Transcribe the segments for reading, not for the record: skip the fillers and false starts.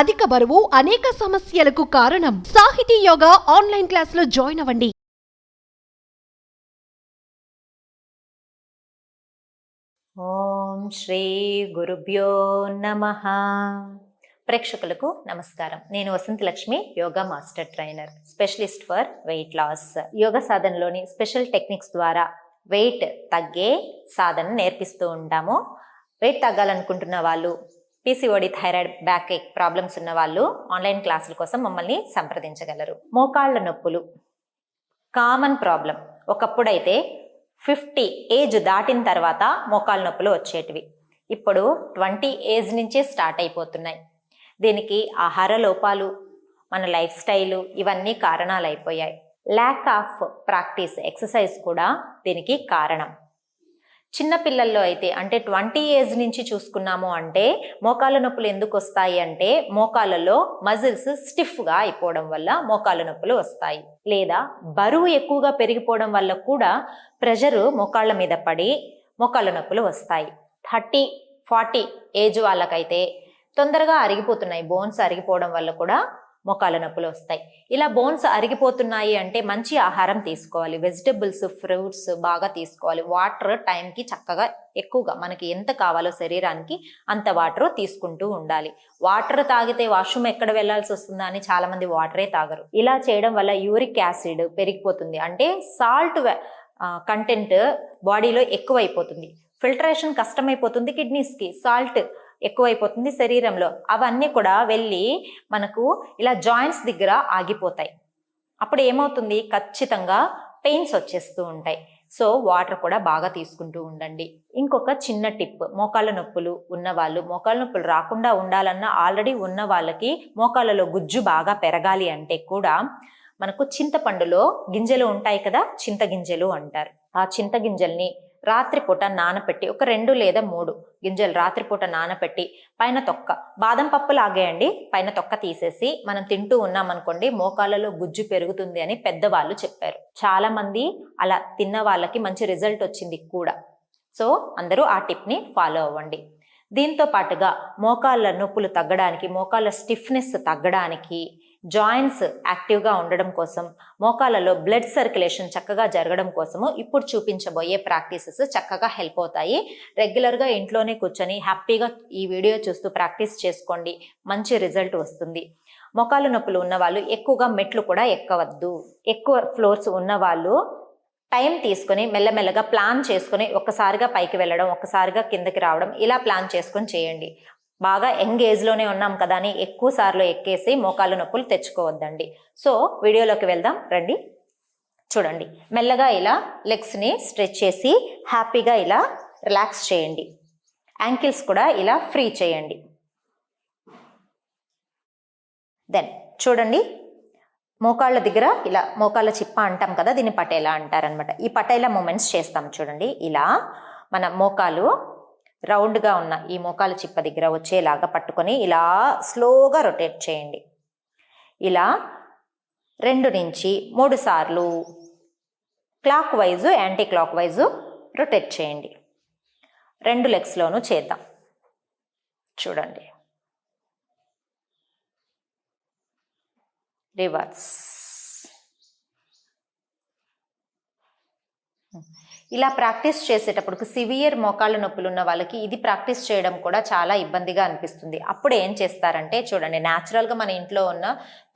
అధిక బరువు అనేక సమస్యలకు కారణం. సాహితీ యోగా ఆన్లైన్ క్లాసులో జాయిన్ అవ్వండి. ఓం శ్రీ గురుభ్యో నమః. ప్రేక్షకులకు నమస్కారం. నేను Vasanthalakshmi, yoga master trainer, specialist for weight loss. Yoga సాధనలోని స్పెషల్ టెక్నిక్స్ ద్వారా వెయిట్ తగ్గే సాధన నేర్పిస్తూ ఉంటాము. వెయిట్ తగ్గాలనుకుంటున్న వాళ్ళు, PCOD, thyroid, backache problems ఉన్న వాళ్ళు ఆన్లైన్ క్లాసుల కోసం మమ్మల్ని సంప్రదించగలరు. మోకాళ్ళ నొప్పులు కామన్ ప్రాబ్లం. ఒకప్పుడైతే 50 ఏజ్ దాటిన తర్వాత మోకాళ్ళ నొప్పులు వచ్చేటివి. ఇప్పుడు 20 ఏజ్ నుంచే స్టార్ట్ అయిపోతున్నాయి. దీనికి ఆహార లోపాలు, మన లైఫ్ స్టైలు ఇవన్నీ కారణాలు అయిపోయాయి. ల్యాక్ ఆఫ్ ప్రాక్టీస్, ఎక్సర్సైజ్ కూడా దీనికి కారణం. చిన్నపిల్లల్లో అయితే అంటే 20 ఏజ్ నుంచి చూసుకున్నాము అంటే మోకాళ్ళ నొప్పులు ఎందుకు వస్తాయి అంటే మోకాళ్ళలో మజిల్స్ స్టిఫ్గా అయిపోవడం వల్ల మోకాళ్ళ నొప్పులు వస్తాయి. లేదా బరువు ఎక్కువగా పెరిగిపోవడం వల్ల కూడా ప్రెషరు మోకాళ్ళ మీద పడి మోకాళ్ళ నొప్పులు వస్తాయి. 30-40 ఏజ్ వాళ్ళకైతే తొందరగా అరిగిపోతున్నాయి. బోన్స్ అరిగిపోవడం వల్ల కూడా మోకాళ్ళ నొప్పులు వస్తాయి. ఇలా బోన్స్ అరిగిపోతున్నాయి అంటే మంచి ఆహారం తీసుకోవాలి. వెజిటబుల్స్, ఫ్రూట్స్ బాగా తీసుకోవాలి. వాటర్ టైంకి చక్కగా ఎక్కువగా మనకి ఎంత కావాలో శరీరానికి అంత వాటర్ తీసుకుంటూ ఉండాలి. వాటర్ తాగితే వాష్రూమ్ ఎక్కడ వెళ్లాల్సి వస్తుందా అని చాలా మంది వాటరే తాగరు. ఇలా చేయడం వల్ల యూరిక్ యాసిడ్ పెరిగిపోతుంది. అంటే సాల్ట్ కంటెంట్ బాడీలో ఎక్కువైపోతుంది. ఫిల్టరేషన్ కష్టమైపోతుంది. కిడ్నీస్కి సాల్ట్ ఎక్కువైపోతుంది శరీరంలో. అవన్నీ కూడా వెళ్ళి మనకు ఇలా జాయింట్స్ దగ్గర ఆగిపోతాయి. అప్పుడు ఏమవుతుంది, ఖచ్చితంగా పెయిన్స్ వచ్చేస్తూ ఉంటాయి. సో వాటర్ కూడా బాగా తీసుకుంటూ ఉండండి. ఇంకొక చిన్న టిప్, మోకాళ్ళ నొప్పులు ఉన్నవాళ్ళు, మోకాళ్ళ నొప్పులు రాకుండా ఉండాలన్నా ఆల్రెడీ ఉన్న వాళ్ళకి మోకాళ్ళలో గుజ్జు బాగా పెరగాలి అంటే కూడా మనకు చింతపండులో గింజలు ఉంటాయి కదా, చింత గింజలు అంటారు. ఆ చింత గింజల్ని రాత్రిపూట నానపెట్టి, ఒక 2 లేదా 3 గింజలు రాత్రిపూట నానపెట్టి పైన తొక్క, బాదం పప్పు లాగేయండి, పైన తొక్క తీసేసి మనం తింటూ ఉన్నాం అనుకోండి, మోకాళ్ళలో గుజ్జు పెరుగుతుంది అని పెద్దవాళ్ళు చెప్పారు. చాలా మంది అలా తిన్న వాళ్ళకి మంచి రిజల్ట్ వచ్చింది కూడా. సో అందరూ ఆ టిప్ని ఫాలో అవ్వండి. దీంతో పాటుగా మోకాళ్ళ నొప్పులు తగ్గడానికి, మోకాళ్ళ స్టిఫ్నెస్ తగ్గడానికి, జాయింట్స్ యాక్టివ్గా ఉండడం కోసం, మోకాళ్ళలో బ్లడ్ సర్క్యులేషన్ చక్కగా జరగడం కోసము ఇప్పుడు చూపించబోయే ప్రాక్టీసెస్ చక్కగా హెల్ప్ అవుతాయి. రెగ్యులర్గా ఇంట్లోనే కూర్చొని హ్యాపీగా ఈ వీడియో చూస్తూ ప్రాక్టీస్ చేసుకోండి, మంచి రిజల్ట్ వస్తుంది. మోకాళ్ళ నొప్పులు ఉన్నవాళ్ళు ఎక్కువగా మెట్లు కూడా ఎక్కవద్దు. ఎక్కువ ఫ్లోర్స్ ఉన్నవాళ్ళు టైం తీసుకొని మెల్లమెల్లగా ప్లాన్ చేసుకొని ఒక్కసారిగా పైకి వెళ్ళడం, ఒక్కసారిగా కిందకి రావడం, ఇలా ప్లాన్ చేసుకొని చేయండి. బాగా యంగ్ ఏజ్లోనే ఉన్నాం కదా అని ఎక్కువ సార్లు ఎక్కేసి మోకాళ్ళ నొప్పులు తెచ్చుకోవద్దండి. సో వీడియోలోకి వెళ్దాం రండి. చూడండి, మెల్లగా ఇలా లెగ్స్ని స్ట్రెచ్ చేసి హ్యాపీగా ఇలా రిలాక్స్ చేయండి. యాంకిల్స్ కూడా ఇలా ఫ్రీ చేయండి. దెన్ చూడండి, మోకాళ్ళ దగ్గర ఇలా మోకాళ్ళ చిప్ప అంటాం కదా, దీన్ని పటేలా అంటారనమాట. ఈ పటేలా మూమెంట్స్ చేస్తాం. చూడండి, ఇలా మన మోకాలు రౌండ్గా ఉన్న ఈ మోకాళ్ళ చిప్ప దగ్గర వచ్చేలాగా పట్టుకొని ఇలా స్లోగా రొటేట్ చేయండి. ఇలా 2 నుంచి 3 సార్లు clock wise, anti clock wise rotate చేయండి. 2 లెగ్స్లోనూ చేద్దాం. చూడండి, రివర్స్. ఇలా ప్రాక్టీస్ చేసేటప్పుడు సివియర్ మోకాళ్ళ నొప్పులు ఉన్న వాళ్ళకి ఇది ప్రాక్టీస్ చేయడం కూడా చాలా ఇబ్బందిగా అనిపిస్తుంది. అప్పుడు ఏం చేస్తారంటే చూడండి, న్యాచురల్గా మన ఇంట్లో ఉన్న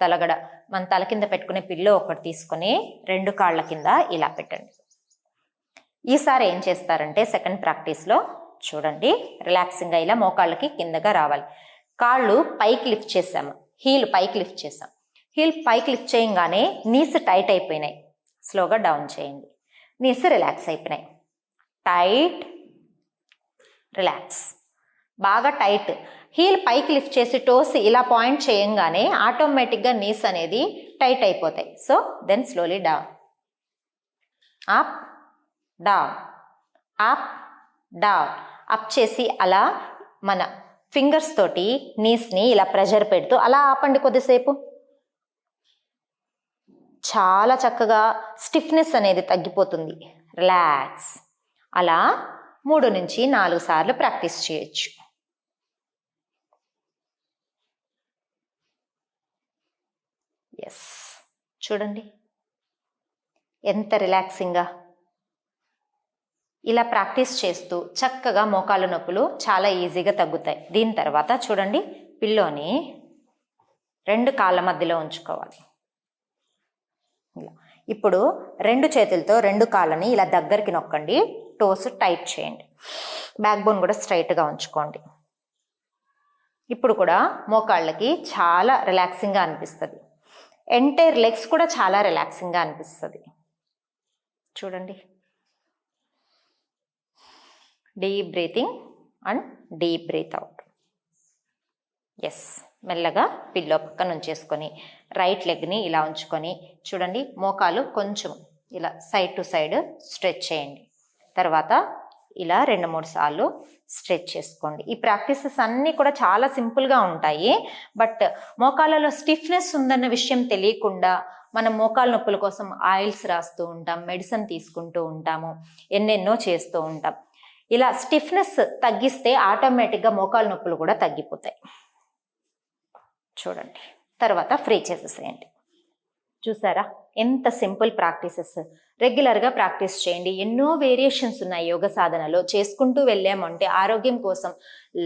తలగడ, మన తల కింద పెట్టుకునే పిల్లో ఒకటి తీసుకొని 2 కాళ్ళ కింద ఇలా పెట్టండి. ఈసారి ఏం చేస్తారంటే సెకండ్ ప్రాక్టీస్లో చూడండి, రిలాక్సింగ్గా ఇలా మోకాళ్ళకి కిందగా రావాలి. కాళ్ళు పైకి లిఫ్ట్ చేసాము, హీల్ పైకి లిఫ్ట్ చేసాం. హీల్ పైకి లిఫ్ట్ చేయగానే నీస్ టైట్ అయిపోయినాయి, స్లోగా డౌన్ చేయండి. నీస్ రిలాక్స్ అయిపోయినాయి. టైట్, రిలాక్స్, బాగా టైట్. హీల్ పైకి లిఫ్ట్ చేసి టోస్ ఇలా పాయింట్ చేయంగానే ఆటోమేటిక్గా నీస్ అనేది టైట్ అయిపోతాయి. So then slowly down, up down, up down. Up చేసి అలా మన ఫింగర్స్ తోటి నీస్ని ఇలా ప్రెషర్ పెడుతూ అలా ఆపండి కొద్దిసేపు. చాలా చక్కగా స్టిఫ్నెస్ అనేది తగ్గిపోతుంది. రిలాక్స్. అలా 3 నుంచి 4 సార్లు ప్రాక్టీస్ చేయొచ్చు. ఎస్, చూడండి ఎంత రిలాక్సింగ్గా. ఇలా ప్రాక్టీస్ చేస్తూ చక్కగా మోకాళ్ళ నొప్పులు చాలా ఈజీగా తగ్గుతాయి. దీని తర్వాత చూడండి, పిల్లోని 2 కాళ్ళ మధ్యలో ఉంచుకోవాలి. ఇలా ఇప్పుడు 2 చేతులతో 2 కాళ్ళని ఇలా దగ్గరికి నొక్కండి. టోస్ టైట్ చేయండి. బ్యాక్ బోన్ కూడా స్ట్రైట్గా ఉంచుకోండి. ఇప్పుడు కూడా మోకాళ్ళకి చాలా రిలాక్సింగ్గా అనిపిస్తుంది. ఎంటైర్ లెగ్స్ కూడా చాలా రిలాక్సింగ్గా అనిపిస్తుంది. చూడండి, deep breathing and deep breath out. Yes, మెల్లగా పిల్లో పక్కన ఉంచేసుకొని రైట్ లెగ్ని ఇలా ఉంచుకొని చూడండి, మోకాలు కొంచెం ఇలా సైడ్ టు సైడ్ స్ట్రెచ్ చేయండి. తర్వాత ఇలా 2-3 సార్లు స్ట్రెచ్ చేసుకోండి. ఈ ప్రాక్టీసెస్ అన్నీ కూడా చాలా సింపుల్గా ఉంటాయి. బట్ మోకాళ్ళలో స్టిఫ్నెస్ ఉందన్న విషయం తెలియకుండా మనం మోకాళ్ళ నొప్పుల కోసం ఆయిల్స్ రాస్తూ ఉంటాం, మెడిసిన్ తీసుకుంటూ ఉంటాము, ఎన్నెన్నో చేస్తూ ఉంటాం. ఇలా స్టిఫ్నెస్ తగ్గిస్తే ఆటోమేటిక్గా మోకాళ్ళ నొప్పులు కూడా తగ్గిపోతాయి. చూడండి, తర్వాత ఫ్రీ చేసేసేయండి. చూసారా ఎంత సింపుల్ ప్రాక్టీసెస్. రెగ్యులర్గా ప్రాక్టీస్ చేయండి. ఎన్నో వేరియేషన్స్ ఉన్నాయి యోగ సాధనలో. చేసుకుంటూ వెళ్ళామంటే ఆరోగ్యం కోసం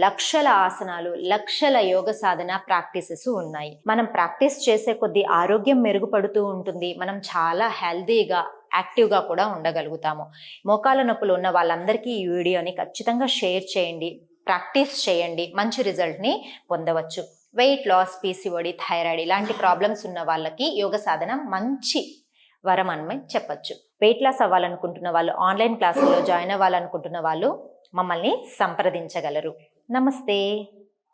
లక్షల ఆసనాలు, లక్షల యోగ సాధన ప్రాక్టీసెస్ ఉన్నాయి. మనం ప్రాక్టీస్ చేసే కొద్దీ ఆరోగ్యం మెరుగుపడుతూ ఉంటుంది. మనం చాలా హెల్తీగా, యాక్టివ్గా కూడా ఉండగలుగుతాము. మోకాళ్ళ నొప్పులు ఉన్న వాళ్ళందరికీ ఈ వీడియోని ఖచ్చితంగా షేర్ చేయండి. ప్రాక్టీస్ చేయండి, మంచి రిజల్ట్ని పొందవచ్చు. వెయిట్ లాస్, పీసీఓడి, థైరాయిడ్ ఇలాంటి ప్రాబ్లమ్స్ ఉన్న వాళ్ళకి యోగ సాధన మంచి వరం అని చెప్పచ్చు. వెయిట్ లాస్ అవ్వాలనుకుంటున్న వాళ్ళు, ఆన్లైన్ క్లాసుల్లో జాయిన్ అవ్వాలనుకుంటున్న వాళ్ళు మమ్మల్ని సంప్రదించగలరు. నమస్తే.